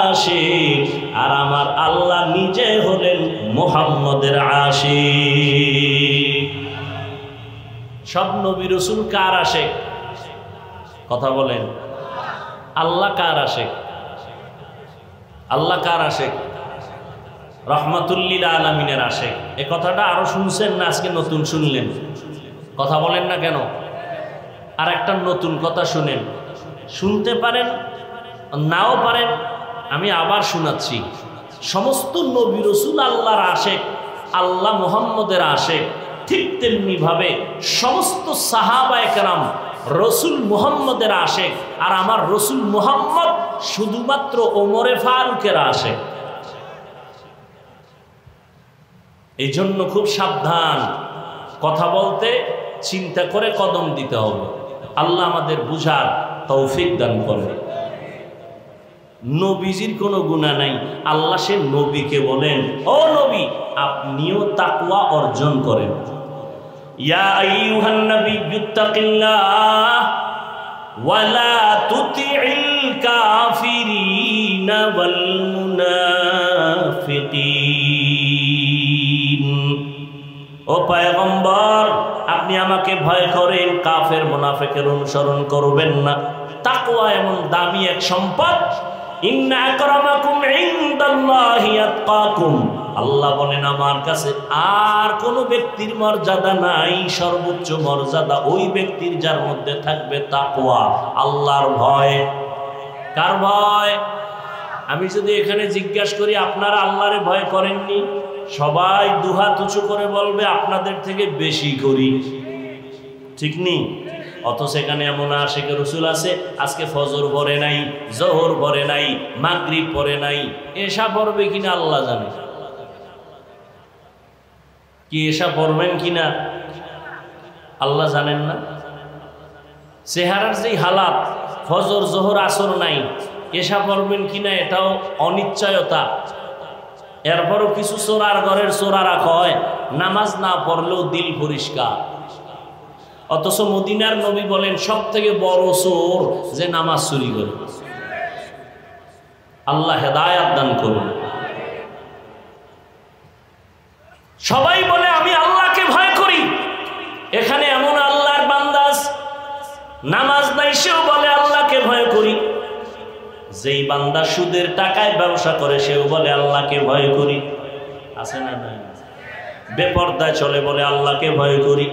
আশিক, আর আমার আল্লাহ নিজে হলেন মুহাম্মদের আশিক। সব নবী রাসূল কার আশিক? কথা বলেন। আল্লাহ কার আশিক? আল্লাহ কার আশিক? রহমাতুল্লিল আলামিনের আশিক। এই কথাটা আরো শুনছেন না আজকে নতুন শুনলেন? কথা বলেন না কেন? আর একটা নতুন কথা শুনেন, শুনতে পারেন নাও পারেন, আমি আবার শোনাচ্ছি। সমস্ত নবী রাসূল আল্লাহর আশিক, আল্লাহ মুহাম্মদের আশিক। ঠিক তেমনি ভাবে সমস্ত সাহাবায়ে কেরাম রসুল মুহাম্মদের আশিক, আর আমার রসুল মুহাম্মদ শুধুমাত্র ওমরে ফারুকের আশিক। এই জন্য খুব সাবধান, কথা বলতে চিন্তা করে কদম দিতে হবে। আল্লাহ আমাদের বুঝার তৌফিক দান করে। নবীজির কোনো গুনাহ নাই, আল্লাহ সে নবীকে বলেন, ও নবী আপনিও তাকওয়া অর্জন করেন। ইয়া আইয়ুহান নাবিয়্যুত্তাকিল্লাহ ওয়ালা তুতিইল কাফিরিনা ওয়াল মুনাফিকিন। ও পয়গম্বর আপনি আমাকে ভয় করেন, কাফের মুনাফিকের অনুসরণ করবেন না। তাকওয়া এমন দামি এক সম্পদ, ইন্না আকরামাকুম ইনদাল্লাহি আতকাকুম। আল্লাহ বলেন আমার কাছে আর কোন ব্যক্তির মর্যাদা নাই, সর্বোচ্চ মর্যাদা ওই ব্যক্তির যার মধ্যে থাকবে তাকওয়া, আল্লাহর ভয়। কার ভয়? আমি যদি এখানে জিজ্ঞাসা করি আপনারা আল্লাহরে ভয় করেননি, সবাই দুহাত উঁচু করে বলবে আপনাদের থেকে বেশি করি, ঠিক নেই? অথচ এখানে এমন আশিক রাসূল আছে আজকে ফজর পড়ে নাই, জোহর পড়ে নাই, মাগরিব পড়ে নাই, এশা পড়বে কিনা আল্লাহ জানে। কি এশা পড়বেন কিনা আল্লাহ জানেন না? চেহারার যেই হালাত, ফজর জোহর আসর নাই, এশা পড়বেন কিনা এটাও অনিশ্চয়তা। এরপরও কিছু চোরার ঘরের চোরারা কয় নামাজ না পড়লেও দিল পরিষ্কার। অথচ মদিনার নবী বলেন সব থেকে বড় চোর যে নামাজ চুরি করে। আল্লাহ হেদায়েত দান করুন। সবাই বলে আমি আল্লাহকে ভয় করি, এখানে এমন আল্লাহর বান্দা নামাজ নাই সেও বলে আল্লাহকে ভয় করি। যেই বান্দা সুদের টাকায় ব্যবসা করে সেও বলে আল্লাহকে ভয় করি। আছে না নাই? বেপরদায় চলে বলে আল্লাহকে ভয় করি।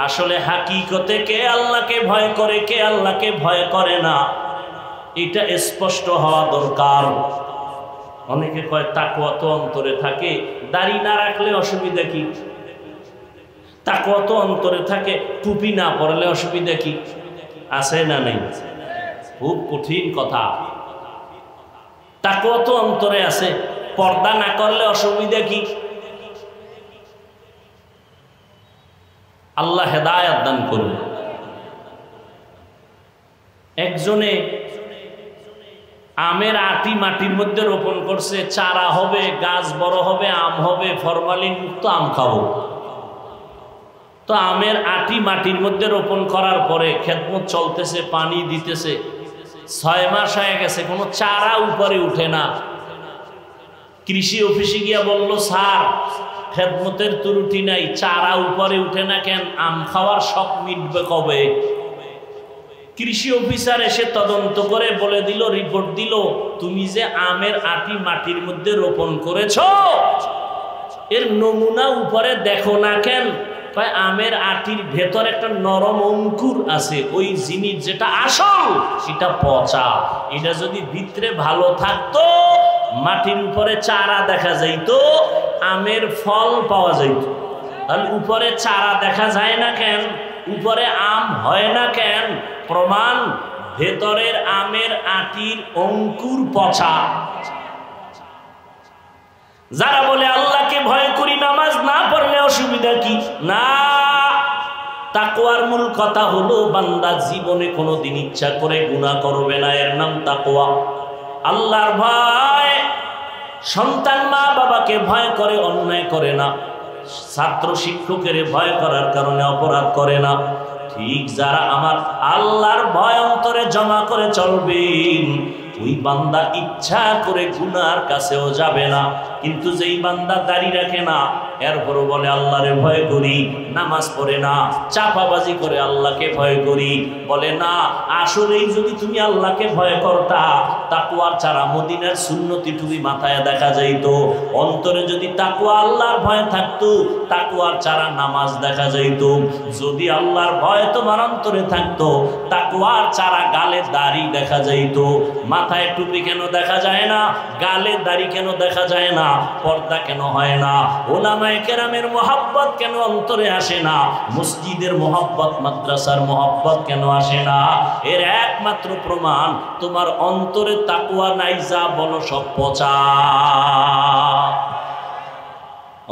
আসলে হাকিকতে কে আল্লাহকে ভয় করে, কে আল্লাহকে ভয় করে না, এটা স্পষ্ট হওয়া দরকার। অনেকে কয় তাকওয়া তো অন্তরে থাকে, দাড়ি না রাখলে অসুবিধা কি? তাকওয়া তো অন্তরে থাকে, টুপি না পরলে অসুবিধা কি? আছে না নাই? খুব কঠিন কথা। তাকওয়া তো অন্তরে আছে, পর্দা না করলে অসুবিধা কি? আল্লাহ হেদায়েত দান করুন। একজনে আমের আটি মাটির মধ্যে রোপণ করছে, চারা হবে, গাছ বড় হবে, আম হবে, ফরমালিন মুক্ত আম খাবো। তো আমের আটি মাটির মধ্যে রোপণ করার পরে খেদমত চলতেছে, পানি দিতেছে, 6 মাস হয়ে গেছে, কোনো চারা উপরে উঠে না। কৃষি অফিসে গিয়া বলল স্যার খেদমতের ত্রুটি নাই, চারা উপরে উঠে না কেন, আম খাওয়ার শখ মিটবে কবে? কৃষি অফিসার এসে তদন্ত করে বলে দিল, রিপোর্ট দিল, তুমি যে আমের আটি মাটির মধ্যে রোপণ করেছ এর নমুনা উপরে দেখো না কেন? আমের আটির ভেতর একটা নরম অঙ্কুর আছে, ওই জিনিস যেটা আসল সেটা পচা। এটা যদি ভিতরে ভালো থাকতো মাটির উপরে চারা দেখা যাইতো, আমের ফল পাওয়া যাইত। তাহলে উপরে চারা দেখা যায় না কেন, উপরে আম হয় না কেন? প্রমাণ ভেতরের আমের আটির অঙ্কুর পচা। যারা বলে আল্লাহকে ভয় করি, নামাজ না পড়লে অসুবিধা কি? না, তাকওয়ার মূল কথা হলো বান্দা জীবনে কোনোদিন ইচ্ছা করে গুনাহ করবে না, এর নাম তাকওয়া। আল্লাহর ভয়। সন্তান মা বাবাকে ভয় করে, অন্যায় করে না। ছাত্র শিক্ষকের ভয় করার কারণে অপরাধ করে না। ঠিক যারা আমার আল্লাহর ভয় অন্তরে জমা করে চলবেন, ওই বান্দা ইচ্ছা করে গুনার কাছেও যাবে না। কিন্তু যেই বান্দা দাড়ি রাখে না, এরপরও বলে আল্লাহরে ভয় করি, নামাজ পড়ে না, চাপাবাজি করে আল্লাহকে ভয় করি, বলে না আসলেই যদি তুমি আল্লাহকে ভয় করতা, তাকওয়ার চারা মদিনার সুন্নতি টুপি মাথায় দেখা যাইতো। অন্তরে যদি তাকওয়া আল্লাহর ভয় থাকতো, তাকওয়ার চারা নামাজ দেখা যাইতো। যদি আল্লাহর ভয় তোমার অন্তরে থাকতো, তাকওয়ার চারা গালে দাড়ি দেখা যাইতো। মাথায় টুপি কেন দেখা যায় না? গালে দাড়ি কেন দেখা যায় না? পর্দা কেন হয় না? ওলামায়ে কেরামের মহব্বত কেন অন্তরে আসে না? মসজিদের মহব্বত, মাদ্রাসার মহব্বত কেন আসে না? এর একমাত্র প্রমাণ তোমার অন্তরে তাকওয়া নাই, যা বলো সব পচা।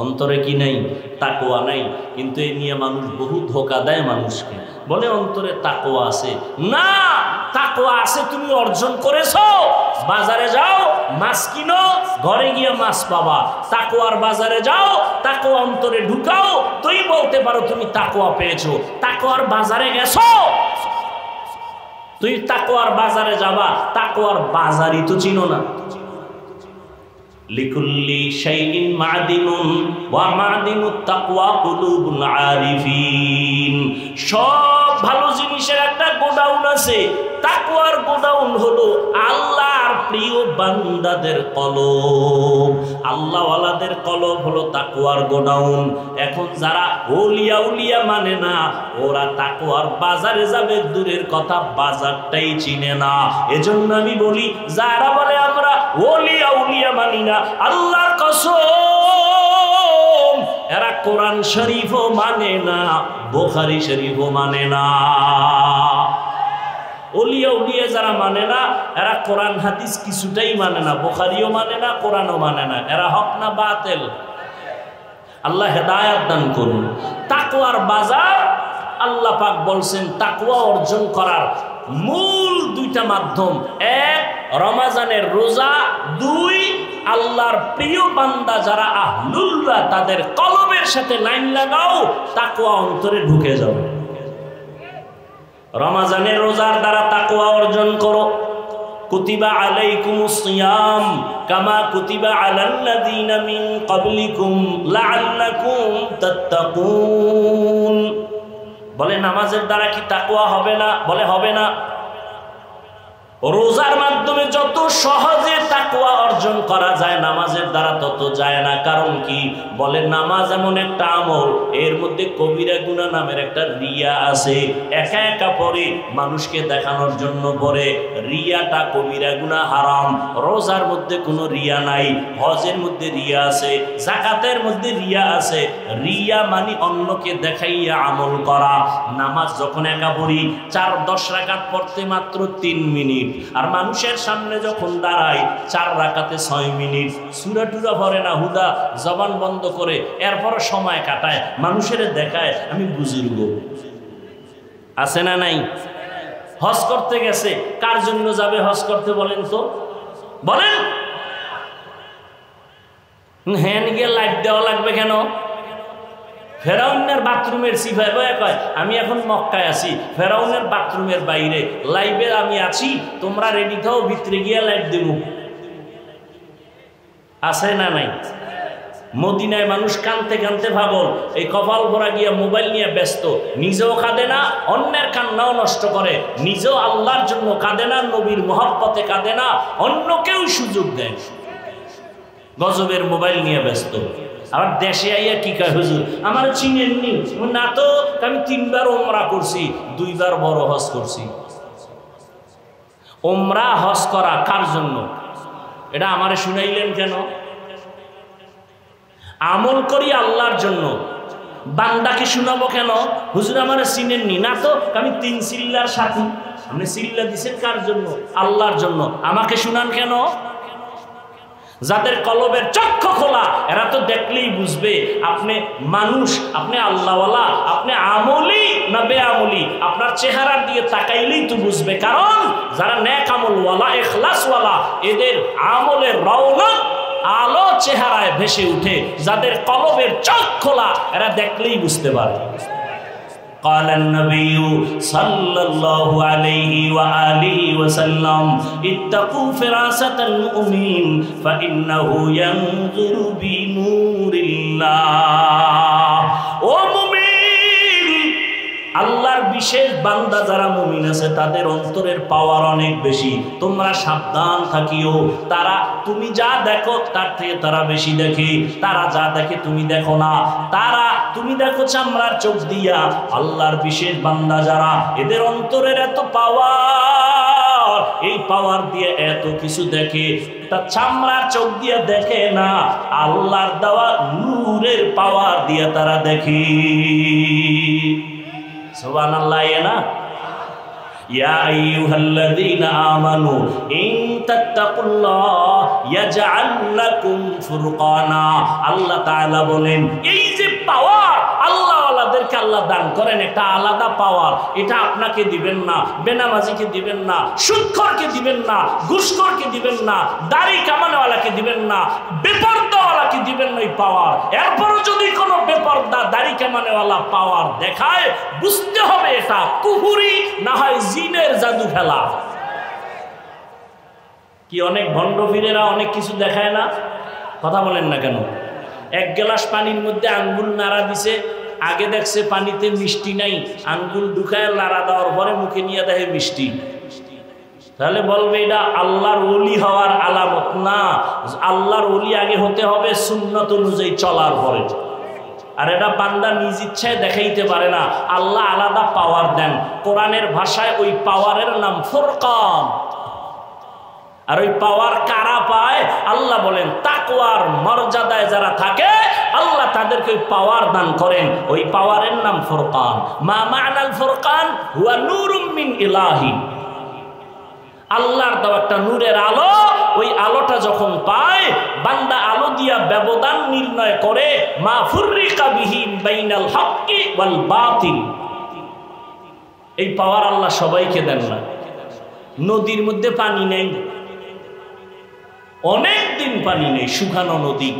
অন্তরে কি নাই? তাকওয়া নাই। কিন্তু এই নিয়ে মানুষ বহু ধোঁকা দেয় মানুষকে, বলে অন্তরে তাকওয়া আছে। না, তাকওয়া আছে তুমি অর্জন করেছো। বাজারে যাও, মাছ কিনো, ঘরে গিয়ে মাছ পাবা। তাকওয়ার বাজারে যাও, তাকওয়া অন্তরে ঢুকাও, তুই বলতে পারো তুমি তাকওয়া পেয়েছো। তাকওয়ার বাজারে গেছো, তুই তাকওয়ার বাজারে যাবা, তাকওয়ার বাজারই তো চিনো না। লিকুল্লি শাইইন মাদিনুন ওয়া মাদিনুত তাকওয়া কুলুবুল আরিফিন। সব ভালো জিনিসের একটা গোডাউন আছে। তাকওয়ার গোডাউন হলো আল্লাহর প্রিয় বান্দাদের কলব। আল্লাহওয়ালাদের কলব হলো তাকওয়ার গোডাউন। এখন যারা ওলিয়া উলিয়া মানে না, ওরা তাকওয়ার বাজারে যাবে দূরের কথা, বাজারটাই চিনে না। এজন্য আমি বলি, যারা বলে আমরা ওলিয়া উলিয়া মানি না, আল্লাহর কসম এরা কোরআন শরীফও মানে না, বুখারী শরীফও মানে না। ওলিয়া উলিয়া যারা মানে না, এরা কোরআন হাদিস কিছুটাই মানে না, বুখারীও মানে না, কোরআনও মানে না। এরা হক না বাতিল? আল্লাহ হেদায়েত দান করুন। তাকওয়ার বাজার, আল্লাহ পাক বলছেন তাকওয়া অর্জন করার মূল দুইটা মাধ্যম, এক রমজানের রোজা, দুই আল্লাহর প্রিয় বান্দা যারা আহলুল্লাহ তাদের কলবের সাথে লাইন লাগাও, তাকওয়া অন্তরে ঢুকে যাও। রমজানের রোজার দ্বারা তাকওয়া অর্জন করো। কুতিবা আলাইকুমুস সিয়াম কামা কুতিবা আলাল্লাযীনা মিন ক্বাবলিকুম লাআল্লাকুম তাত্তাকুন। বলে নামাজের দ্বারা কি তাকওয়া হবে না? বলে হবে না। রোজার মাধ্যমে যত সহজে তাকওয়া অর্জন করা যায়, নামাজের দ্বারা তত যায় না। কারণ কি? বলে নামাজ এমন একটা আমল, এর মধ্যে কবিরা গুনাহ নামের একটা রিয়া আছে। একা একা পড়ে, মানুষকে দেখানোর জন্য পড়ে, রিয়াটা কবিরা গুনাহ, হারাম। রোজার মধ্যে কোনো রিয়া নাই, হজের মধ্যে রিয়া আছে, যাকাতের মধ্যে রিয়া আছে। রিয়া মানে অন্যকে দেখাইয়া আমল করা। নামাজ যখন একা পড়ি, 4-10 রাকাত পড়তে মাত্র 3 মিনিট, আর মানুষের সামনে যখন দাঁড়ায় 4 রাকাতে 6 মিনিট। সূরা টুরা পড়ে না, হুদা জবান বন্ধ করে, এরপর সময় কাটায়, মানুষের দেখায় আমি বুজুর্গ। আছে না নাই? হজ করতে গেছে, কার জন্য যাবে হজ করতে বলেন তো? বলেন। হ্যাঁ, গিয়ে লাইট দেওয়া লাগবে কেন? ফেরাউনের বাথরুমের সিফাই বয়ে কয় আমি এখন মক্কায় আছি, ফেরাউনের বাথরুমের বাইরে লাইভে আমি আছি, তোমরা রেডি থাও, ভিতরে গিয়ে লাইট দেব। আছে না নাই? মদিনায় মানুষ কানতে কানতে পাগল, এই কপাল ভরা গিয়া মোবাইল নিয়ে ব্যস্ত, নিজেও কাঁদে না, অন্যের কান্নাও নষ্ট করে, নিজেও আল্লাহর জন্য কাঁদে না, নবীর মহব্বতে কাঁদে না, অন্যকেও সুযোগ দেয়, গজবের মোবাইল নিয়ে ব্যস্ত। আবার দেশে আইয়া কি কয়, হুজুর আমার চিনেননি না তো, আমি 3 বার ওমরা করছি, 2 বার বড় হজ করছি। ওমরা হজ করা কার জন্য? এটা আমারে শুনাইলেন কেন? আমল করি আল্লাহর জন্য, বান্দাকে শুনাবো কেন? হুজুর আমারে চিনেননি না তো, আমি 3 চিল্লার সাথী, আপনি চিল্লা দিছেন কার জন্য? আল্লাহর জন্য। আমাকে শুনান কেন? যাদের কলবের চক্ষু খোলা এরা তো দেখলেই বুঝবে আপনি মানুষ, আপনি আল্লাহওয়ালা, আপনি আমলি না বেআমলি। আপনার চেহারার দিকে তাকাইলেই তো বুঝবে। কারণ যারা নেক আমলওয়ালা, ইখলাসওয়ালা, এদের আমলের রওনক আলো চেহারায় ভেসে উঠে। যাদের কলবের চোখ খোলা এরা দেখলেই বুঝতে পারে। قال النبي صلى الله عليه وآله وسلم اتقوا فراسة المؤمن فإنه ينظر بنور الله। ও মুমিন, আল্লাহর বিশেষ বান্দা যারা মুমিন আছে তাদের অন্তরের পাওয়ার অনেক বেশি। তোমরা সাবধান থাকিও। তারা তুমি যা দেখো তার থেকে তারা বেশি দেখে। তারা যা দেখে তুমি দেখো না। তারা তুমি দেখো চামড়ার চোখ দিয়া। আল্লাহর বিশেষ বান্দা যারা, এদের অন্তরের এত পাওয়ার, এই পাওয়ার দিয়ে এত কিছু দেখে। তা চামড়ার চোখ দিয়ে দেখে না, আল্লাহর দেওয়া নূরের পাওয়ার দিয়ে তারা দেখে। সুবহানাল্লাহ। না ইয়া আইয়ুহাল্লাযীনা আমানু ইন তাত্তাকুল্লাহ ইয়াজআল লাকুম ফুরকানা। আল্লাহ তাআলা বলেন এই যে পাওয়ার আল্লাহওয়ালাদেরকে আল্লাহ দান করেন, একটা আলাদা পাওয়ার। এটা আপনাকে দিবেন না, বেনামাজিকে দিবেন না, সুদখোরকে দিবেন না, ঘুষখোরকে দিবেন না, দাড়ি কামানেওয়ালাকে দিবেন না, বেপরদাওয়ালাকে দিবেন না এই পাওয়ার। এরপরও যদি কোনো বেপরদা দাড়ি কামানেওয়ালা পাওয়ার দেখায়, বুঝতে হবে এটা কুফরি না হয় জিনের জাদু খেলা। কি অনেক ভণ্ড ফিরেরা অনেক কিছু দেখায় না? কথা বলেন না কেন? এক গ্লাস পানির মধ্যে আঙ্গুল নাড়া দিছে, আগে দেখছে পানিতে মিষ্টি নাই, আঙ্গুল ঢুকায় নাড়া দেওয়ার পরে মুখে নিয়ে দেখে মিষ্টি। তাহলে বলবে এটা আল্লাহর ওলি হওয়ার আলামত না। আল্লাহর ওলি আগে হতে হবে সুন্নত অনুযায়ী চলার পরে। আর এটা বান্দা নিজ ইচ্ছায় দেখাইতে পারে না। আল্লাহ আলাদা পাওয়ার দেন। কোরআনের ভাষায় ওই পাওয়ারের নাম ফুরকান। আর ওই পাওয়ার কারা পায়? আল্লাহ বলেন তাকওয়ার মর্যাদায় যারা থাকে আল্লাহ তাদেরকে ওই পাওয়ার দান করেন। ওই পাওয়ারের নাম ফুরকান। মা মা'নাল ফুরকান হুয়া নূরুম মিন ইলাহি। আল্লাহর দেওয়া একটা নূরের আলো, ওই আলোটা যখন পায় বান্দা আলো দিয়া ব্যবধান নির্ণয় করে। মা ফুররিকা বিহি বাইনাল হক্কি ওয়াল বাতিল। এই পাওয়ার আল্লাহ সবাইকে দেন না। নদীর মধ্যে পানি নেই, অনেক দিন পানি নেই, শুকানো নদী।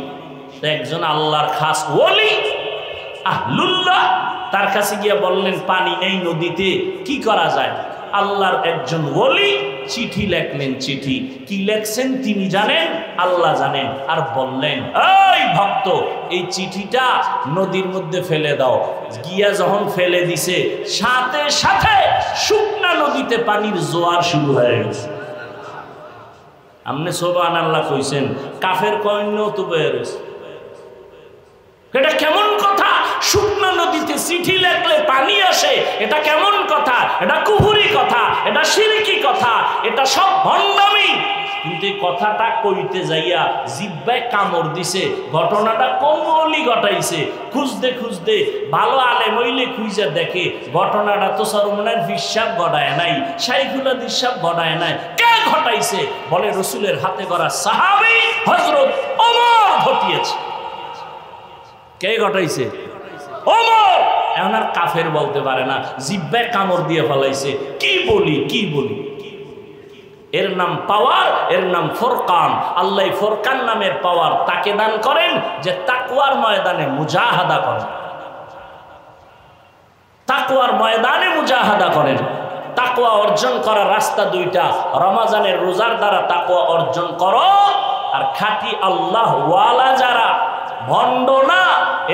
একজন আল্লাহর খাস ওলি আহলুল্লাহ তার কাছে গিয়ে বললেন পানি নেই নদীতে, কি করা যায়? আল্লাহর একজন ওলি চিঠি লেখলেন। চিঠি কি লেখছেন তিনি জানেন, আল্লাহ জানেন। আর বললেন এই ভক্ত, এই চিঠিটা নদীর মধ্যে ফেলে দাও। গিয়া যখন ফেলে দিছে, সাথে সাথে শুকনা নদীতে পানির জোয়ার শুরু হয়ে গেছে। আপনি সুবহানাল্লাহ কইছেন, কাফের কইন্যও তো বের হয়েছে। এটা কেমন কথা? শুকনো নদীতে চিঠি লেখলে পানি আসে, এটা কেমন কথা? এটা কুফরি কথা, এটা শিরকি কথা, এটা সব ভণ্ডামি। কিন্তু এই কথাটা কইতে যাইয়া জিহ্বায় কামড় দিছে। ঘটনাটা কোন ওলি ঘটাইছে? খুঁজতে খুঁজতে ভালো আলেম হইলে খুঁজে দেখে ঘটনাটা তো সরমনার ফিসাব ঘটায় নাই, শাইখুল হাদিস সাহেব ঘটায় নাই। কে ঘটাইছে? বলে রসুলের হাতে করা সাহাবী হযরত ওমর ঘটিয়েছে। কে ঘটাইছে? ওমর। এখন আর কাফের বলতে পারে না, জিহ্বায় কামড় দিয়ে ফেলাইছে। কি বলি কি বলি? এর নাম পাওয়ার, এর নাম ফুরকান। আল্লাহ ফুরকান নামের পাওয়ার তাকে দান করেন যে তাকওয়ার ময়দানে মুজাহাদা করেন। তাকওয়ার ময়দানে মুজাহাদা করেন। তাকওয়া অর্জন করার রাস্তা দুইটা। রমজানের রোজার দ্বারা তাকওয়া অর্জন করো। আর খাঁটি আল্লাহ ওয়ালা যারা, ভণ্ড না,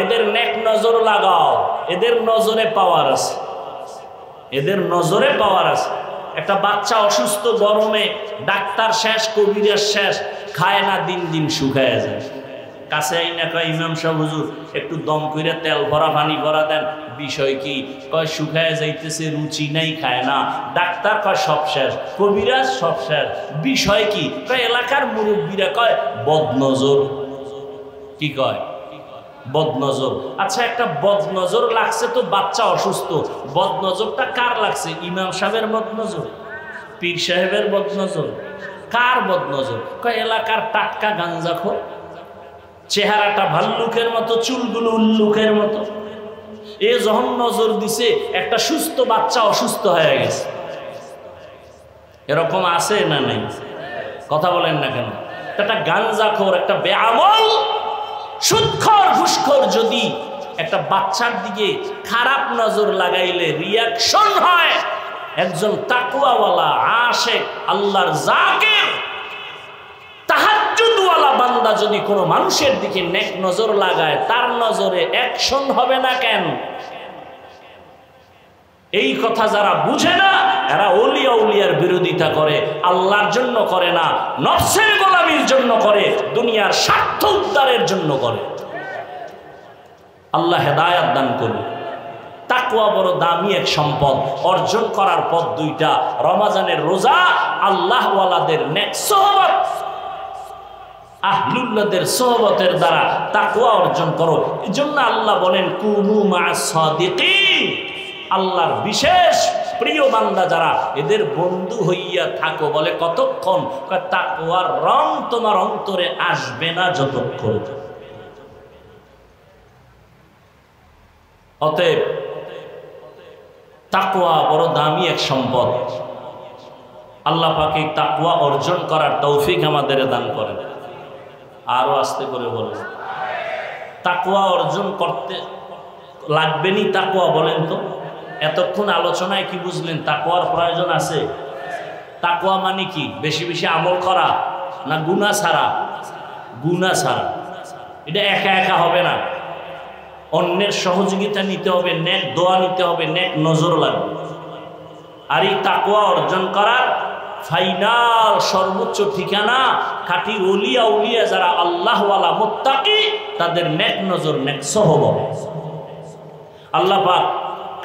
এদের নেক নজর লাগাও। এদের নজরে পাওয়ার আছে, এদের নজরে পাওয়ার আছে। একটা বাচ্চা অসুস্থ, গরমে ডাক্তার শেষ, কবিরাজ শেষ, খায় না, দিন দিন শুকায় যায়। কাছে আইনা কয় ইমাম সাহেব হুজুর একটু দম করে তেল ভরা পানি ভরা দেন। বিষয় কি? কয় শুকায় যাইতেছে, রুচি নাই, খায় না। ডাক্তার কয় সব শেষ, কবিরাজ সব শেষ। বিষয় কি? কয় এলাকার মুরব্বীরা কয় বদনজর। কি কয়? বদনজর। আচ্ছা, একটা বদনজর লাগছে তো, বাচ্চা অসুস্থ, বদনজরটা কার লাগছে? ইমাম সাহেবের বদনজর। পীর সাহেবের বদনজর? কার বদনজর? কয় এলাকার টাটকা গাঞ্জাখোর, চেহারাটা ভাল্লুকের মতো, চুলগুলো উল্লুকের মতো। এ যখন নজর দিছে, একটা সুস্থ বাচ্চা অসুস্থ হয়ে গেছে। এরকম আছে না নাই? কথা বলেন না কেন? একটা গাঞ্জাখোর, একটা বেআমল, সুদখোর, ঘুষখোর যদি একটা বাচ্চার দিকে খারাপ নজর লাগাইলে রিয়াকশন হয়, একজন তাকওয়াওয়ালা আশিক আল্লাহর জাকির তাহাজ্জুদওয়ালা বান্দা যদি কোনো মানুষের দিকে নেক নজর লাগায়, তার নজরে অ্যাকশন হবে না কেন? এই কথা যারা বুঝে না, এরা ওলিয়া উলিয়ার বিরোধিতা করে, আল্লাহর জন্য করে না, নফসের গোলামির জন্য করে, দুনিয়ার স্বার্থ উদ্ধারের জন্য করে। আল্লাহ হেদায়াত দান করুন। তাকওয়া বড় দামি এক সম্পদ, অর্জন করার পথ দুইটা। রমজানের রোজা, আল্লাহওয়ালাদের নেক সোহবত, আহলুল্লাহদের সোহবতের দ্বারা তাকওয়া অর্জন করো। এজন্য আল্লাহ বলেন কুনু মা'আস সাদিকিন, আল্লাহর বিশেষ প্রিয় বান্দা যারা, এদের বন্ধু হইয়া থাকো। বলে কতক্ষণ? তাকওয়ার রং তোমার অন্তরে আসবে না যতক্ষণ। অতএব তাকওয়া বড় দামি এক সম্পদ। আল্লাহ পাক এই তাকওয়া অর্জন করার তৌফিক আমাদের দান করেন। আরো আস্তে করে বলেন, তাকওয়া অর্জন করতে লাগবেনি তাকওয়া? বলেন তো, এতক্ষণ আলোচনায় কি বুঝলেন? তাকওয়ার প্রয়োজন আছে। তাকওয়া মানে কি? বেশি বেশি আমল করা না গুনাহ ছাড়া? গুনাহ ছাড়া। এটা একা একা হবে না, অন্যের সহযোগিতা নিতে হবে, নেক দোয়া নিতে হবে, নেক নজর লাগবে। আর এই তাকওয়া অর্জন করার ফাইনাল সর্বোচ্চ ঠিকানা খাঁটি ওলিয়া উলিয়া যারা আল্লাহওয়ালা মুত্তাকি, তাদের নেক নজর, নেক সোহবত। আল্লাহ পাক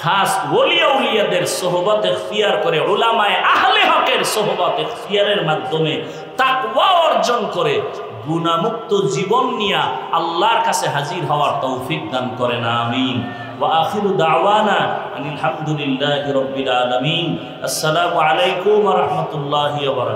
খাস ওলিয়া উলিয়াদের সোহবত ইখতিয়ার করে, উলামায়ে আহলে হকের সোহবত ইখতিয়ারের মাধ্যমে তাকওয়া অর্জন করে গুনাহমুক্ত জীবন নিয়ে আল্লাহর কাছে হাজির হওয়ার তৌফিক দান করেন। আমিন। ওয়া আখিরু দাওয়ানা আনিল হামদুলিল্লাহি রাব্বিল আলামিন। আসসালামু আলাইকুম ওয়া রাহমাতুল্লাহি ওয়া বারাকাতুহু।